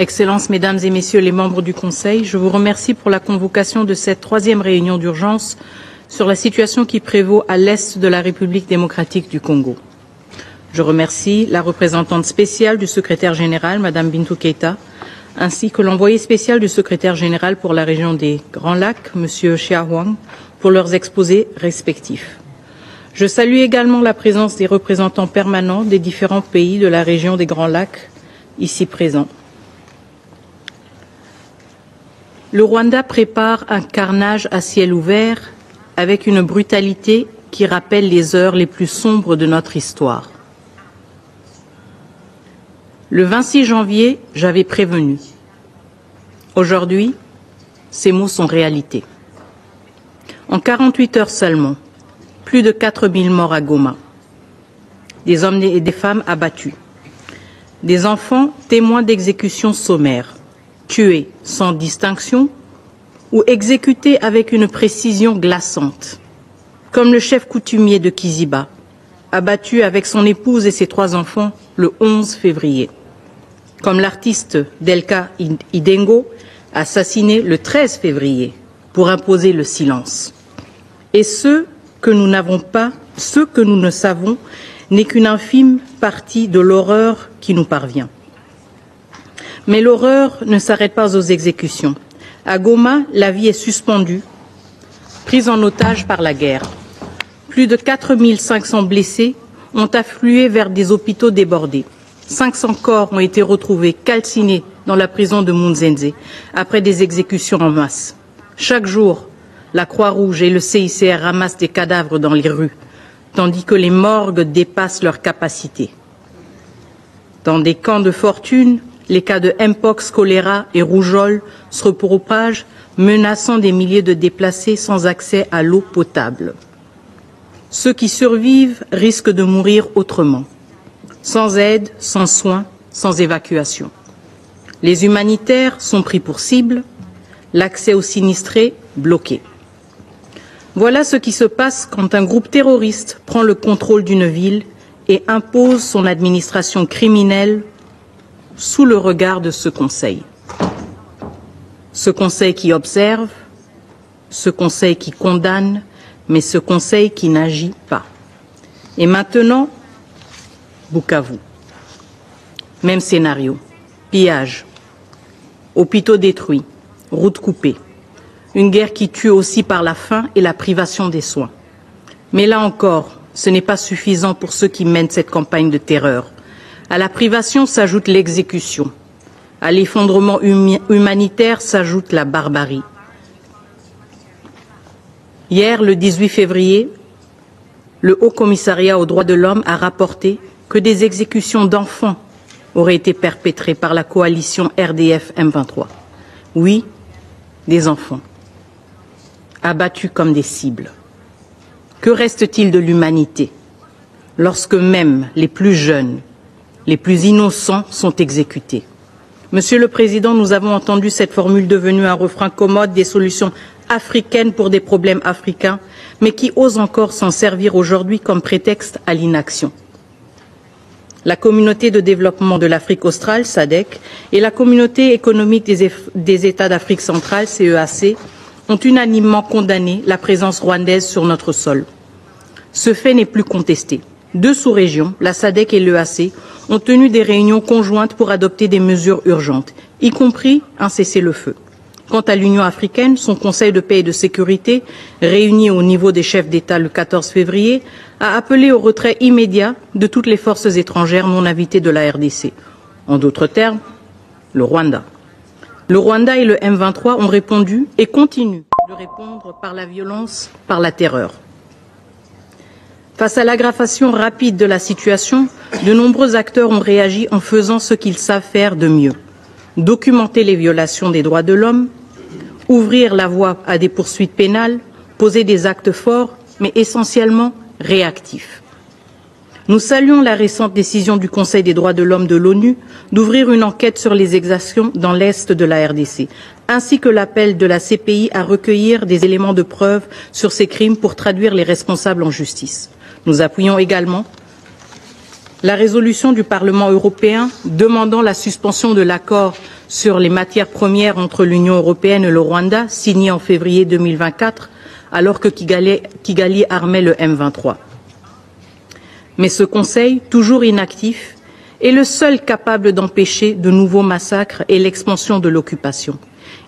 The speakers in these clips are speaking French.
Excellences, Mesdames et Messieurs les membres du Conseil, je vous remercie pour la convocation de cette troisième réunion d'urgence sur la situation qui prévaut à l'est de la République démocratique du Congo. Je remercie la représentante spéciale du secrétaire général, Madame Bintou Keïta, ainsi que l'envoyé spécial du secrétaire général pour la région des Grands Lacs, Monsieur Chia Huang, pour leurs exposés respectifs. Je salue également la présence des représentants permanents des différents pays de la région des Grands Lacs, ici présents. Le Rwanda prépare un carnage à ciel ouvert avec une brutalité qui rappelle les heures les plus sombres de notre histoire. Le 26 janvier, j'avais prévenu. Aujourd'hui, ces mots sont réalité. En 48 heures seulement, plus de 4000 morts à Goma, des hommes et des femmes abattus, des enfants témoins d'exécutions sommaires, tués sans distinction ou exécutés avec une précision glaçante, comme le chef coutumier de Kiziba, abattu avec son épouse et ses 3 enfants le 11 février, comme l'artiste Delka Idengo, assassiné le 13 février pour imposer le silence. Et ce que nous ne savons n'est qu'une infime partie de l'horreur qui nous parvient. Mais l'horreur ne s'arrête pas aux exécutions. À Goma, la vie est suspendue, prise en otage par la guerre. Plus de 4500 blessés ont afflué vers des hôpitaux débordés. 500 corps ont été retrouvés calcinés dans la prison de Munzenze après des exécutions en masse. Chaque jour, la Croix-Rouge et le CICR ramassent des cadavres dans les rues, tandis que les morgues dépassent leurs capacités. Dans des camps de fortune, les cas de Mpox, choléra et rougeole se propagent, menaçant des milliers de déplacés sans accès à l'eau potable. Ceux qui survivent risquent de mourir autrement, sans aide, sans soins, sans évacuation. Les humanitaires sont pris pour cible, l'accès aux sinistrés bloqué. Voilà ce qui se passe quand un groupe terroriste prend le contrôle d'une ville et impose son administration criminelle sous le regard de ce Conseil. Ce Conseil qui observe, ce Conseil qui condamne, mais ce Conseil qui n'agit pas. Et maintenant, Bukavu. Même scénario. Pillage, hôpitaux détruits, routes coupées. Une guerre qui tue aussi par la faim et la privation des soins. Mais là encore, ce n'est pas suffisant pour ceux qui mènent cette campagne de terreur. À la privation s'ajoute l'exécution. À l'effondrement humanitaire s'ajoute la barbarie. Hier, le 18 février, le Haut Commissariat aux droits de l'homme a rapporté que des exécutions d'enfants auraient été perpétrées par la coalition RDF M23. Oui, des enfants, abattus comme des cibles. Que reste-t-il de l'humanité lorsque même les plus jeunes, les plus innocents sont exécutés? Monsieur le Président, nous avons entendu cette formule devenue un refrain commode des solutions africaines pour des problèmes africains, mais qui ose encore s'en servir aujourd'hui comme prétexte à l'inaction. La communauté de développement de l'Afrique australe, SADC, et la communauté économique des États d'Afrique centrale, CEAC, ont unanimement condamné la présence rwandaise sur notre sol. Ce fait n'est plus contesté. 2 sous-régions, la SADC et l'EAC, ont tenu des réunions conjointes pour adopter des mesures urgentes, y compris un cessez-le-feu. Quant à l'Union africaine, son Conseil de paix et de sécurité, réuni au niveau des chefs d'État le 14 février, a appelé au retrait immédiat de toutes les forces étrangères non invitées de la RDC. En d'autres termes, le Rwanda. Le Rwanda et le M23 ont répondu et continuent de répondre par la violence, par la terreur. Face à l'aggravation rapide de la situation, de nombreux acteurs ont réagi en faisant ce qu'ils savent faire de mieux. Documenter les violations des droits de l'homme, ouvrir la voie à des poursuites pénales, poser des actes forts, mais essentiellement réactifs. Nous saluons la récente décision du Conseil des droits de l'homme de l'ONU d'ouvrir une enquête sur les exactions dans l'Est de la RDC, ainsi que l'appel de la CPI à recueillir des éléments de preuve sur ces crimes pour traduire les responsables en justice. Nous appuyons également La résolution du Parlement européen demandant la suspension de l'accord sur les matières premières entre l'Union européenne et le Rwanda, signé en février 2024, alors que Kigali armait le M23. Mais ce Conseil, toujours inactif, est le seul capable d'empêcher de nouveaux massacres et l'expansion de l'occupation.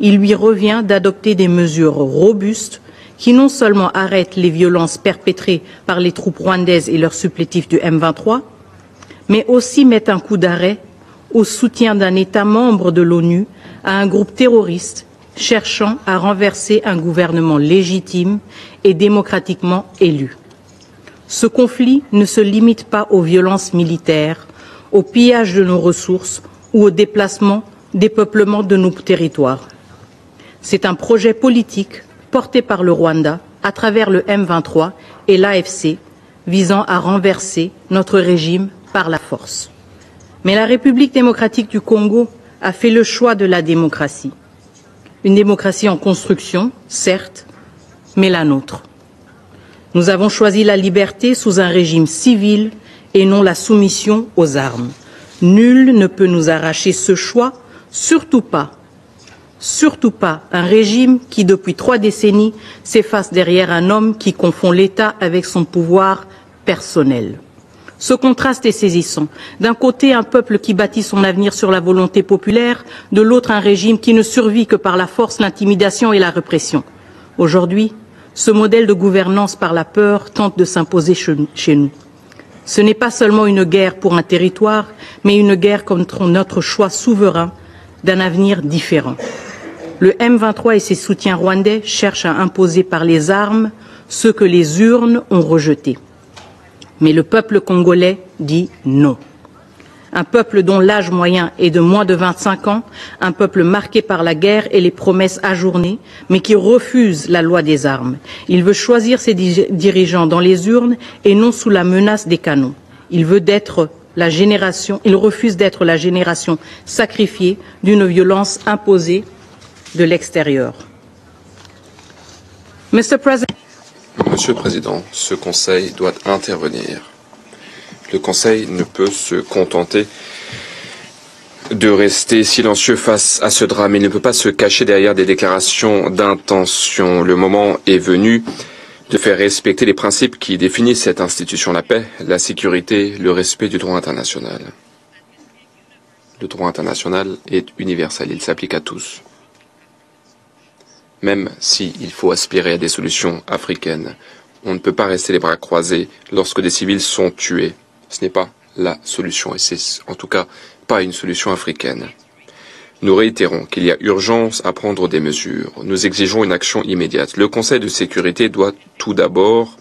Il lui revient d'adopter des mesures robustes qui non seulement arrêtent les violences perpétrées par les troupes rwandaises et leurs supplétifs du M23, mais aussi mettent un coup d'arrêt au soutien d'un État membre de l'ONU à un groupe terroriste cherchant à renverser un gouvernement légitime et démocratiquement élu. Ce conflit ne se limite pas aux violences militaires, au pillage de nos ressources ou au déplacement, dépeuplement de nos territoires. C'est un projet politique porté par le Rwanda à travers le M23 et l'AFC visant à renverser notre régime par la force. Mais la République démocratique du Congo a fait le choix de la démocratie. Une démocratie en construction, certes, mais la nôtre. Nous avons choisi la liberté sous un régime civil et non la soumission aux armes. Nul ne peut nous arracher ce choix, surtout pas un régime qui, depuis 3 décennies, s'efface derrière un homme qui confond l'État avec son pouvoir personnel. Ce contraste est saisissant. D'un côté, un peuple qui bâtit son avenir sur la volonté populaire, de l'autre, un régime qui ne survit que par la force, l'intimidation et la répression. Aujourd'hui, ce modèle de gouvernance par la peur tente de s'imposer chez nous. Ce n'est pas seulement une guerre pour un territoire, mais une guerre contre notre choix souverain d'un avenir différent. Le M23 et ses soutiens rwandais cherchent à imposer par les armes ce que les urnes ont rejeté. Mais le peuple congolais dit non. Un peuple dont l'âge moyen est de moins de 25 ans, un peuple marqué par la guerre et les promesses ajournées, mais qui refuse la loi des armes. Il veut choisir ses dirigeants dans les urnes et non sous la menace des canons. Il refuse d'être la génération sacrifiée d'une violence imposée de l'extérieur. Monsieur le Président, ce Conseil doit intervenir. Le Conseil ne peut se contenter de rester silencieux face à ce drame. Il ne peut pas se cacher derrière des déclarations d'intention. Le moment est venu de faire respecter les principes qui définissent cette institution, la paix, la sécurité, le respect du droit international. Le droit international est universel, il s'applique à tous. Même s'il faut aspirer à des solutions africaines, on ne peut pas rester les bras croisés lorsque des civils sont tués. Ce n'est pas la solution, et c'est en tout cas pas une solution africaine. Nous réitérons qu'il y a urgence à prendre des mesures. Nous exigeons une action immédiate. Le Conseil de sécurité doit tout d'abord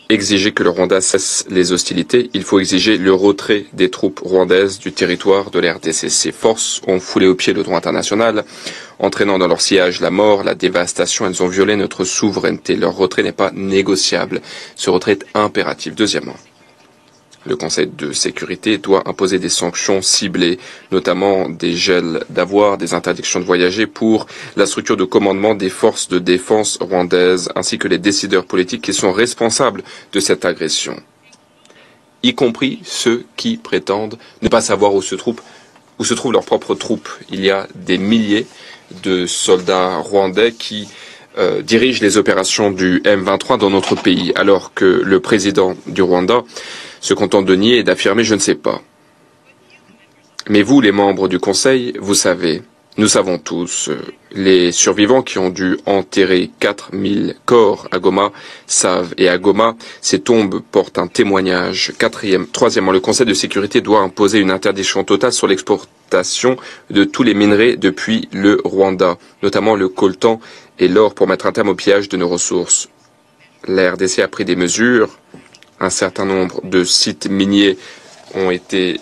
exiger que le Rwanda cesse les hostilités. Il faut exiger le retrait des troupes rwandaises du territoire de l'RDC. Ces forces ont foulé aux pieds le droit international, entraînant dans leur sillage la mort, la dévastation. Elles ont violé notre souveraineté. Leur retrait n'est pas négociable. Ce retrait est impératif. Deuxièmement, le Conseil de sécurité doit imposer des sanctions ciblées, notamment des gels d'avoirs, des interdictions de voyager pour la structure de commandement des forces de défense rwandaises, ainsi que les décideurs politiques qui sont responsables de cette agression, y compris ceux qui prétendent ne pas savoir où se trouvent leurs propres troupes. Il y a des milliers de soldats rwandais qui dirigent les opérations du M23 dans notre pays, alors que le président du Rwanda se contente de nier et d'affirmer « je ne sais pas ». Mais vous, les membres du Conseil, vous savez, nous savons tous, les survivants qui ont dû enterrer 4000 corps à Goma savent, et à Goma, ces tombes portent un témoignage. Troisièmement, le Conseil de sécurité doit imposer une interdiction totale sur l'exportation de tous les minerais depuis le Rwanda, notamment le coltan et l'or, pour mettre un terme au pillage de nos ressources. La RDC a pris des mesures. Un certain nombre de sites miniers ont été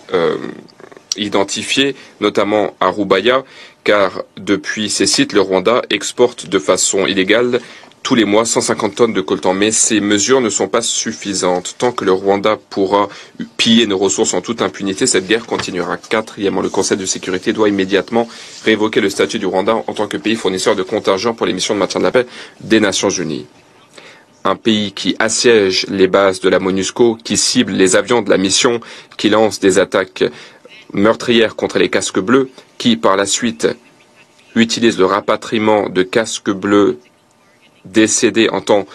identifiés, notamment à Rubaya, car depuis ces sites, le Rwanda exporte de façon illégale tous les mois 150 tonnes de coltan. Mais ces mesures ne sont pas suffisantes. Tant que le Rwanda pourra piller nos ressources en toute impunité, cette guerre continuera. Quatrièmement, le Conseil de sécurité doit immédiatement révoquer le statut du Rwanda en tant que pays fournisseur de contingents pour les missions de maintien de la paix des Nations Unies. un pays qui assiège les bases de la MONUSCO, qui cible les avions de la mission, qui lance des attaques meurtrières contre les casques bleus, qui par la suite utilise le rapatriement de casques bleus décédés en tant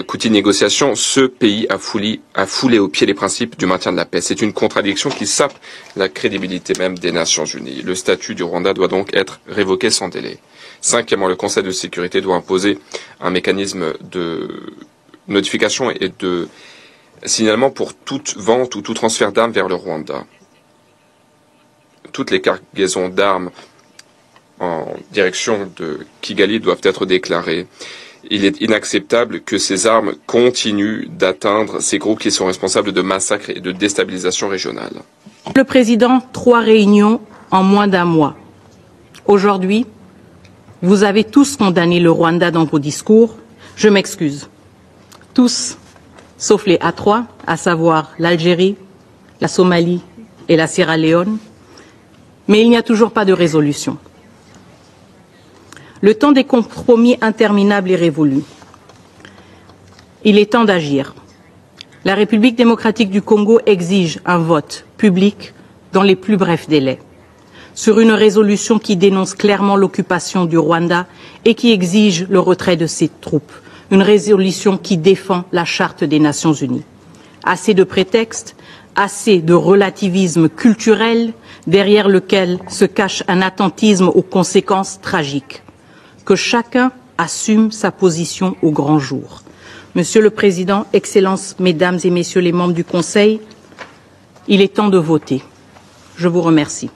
qu'outil de négociation, ce pays a foulé aux pieds les principes du maintien de la paix. C'est une contradiction qui sape la crédibilité même des Nations Unies. Le statut du Rwanda doit donc être révoqué sans délai. Cinquièmement, le Conseil de sécurité doit imposer un mécanisme de notification et de signalement pour toute vente ou tout transfert d'armes vers le Rwanda. Toutes les cargaisons d'armes en direction de Kigali doivent être déclarées. Il est inacceptable que ces armes continuent d'atteindre ces groupes qui sont responsables de massacres et de déstabilisation régionale. Le Président, 3 réunions en moins d'un mois. Aujourd'hui, vous avez tous condamné le Rwanda dans vos discours. Je m'excuse. Tous, sauf les A3, à savoir l'Algérie, la Somalie et la Sierra Leone. Mais il n'y a toujours pas de résolution. Le temps des compromis interminables est révolu. Il est temps d'agir. La République démocratique du Congo exige un vote public dans les plus brefs délais sur une résolution qui dénonce clairement l'occupation du Rwanda et qui exige le retrait de ses troupes. Une résolution qui défend la Charte des Nations Unies. Assez de prétextes, assez de relativisme culturel derrière lequel se cache un attentisme aux conséquences tragiques. Que chacun assume sa position au grand jour. Monsieur le Président, Excellences, Mesdames et Messieurs les membres du Conseil, il est temps de voter. Je vous remercie.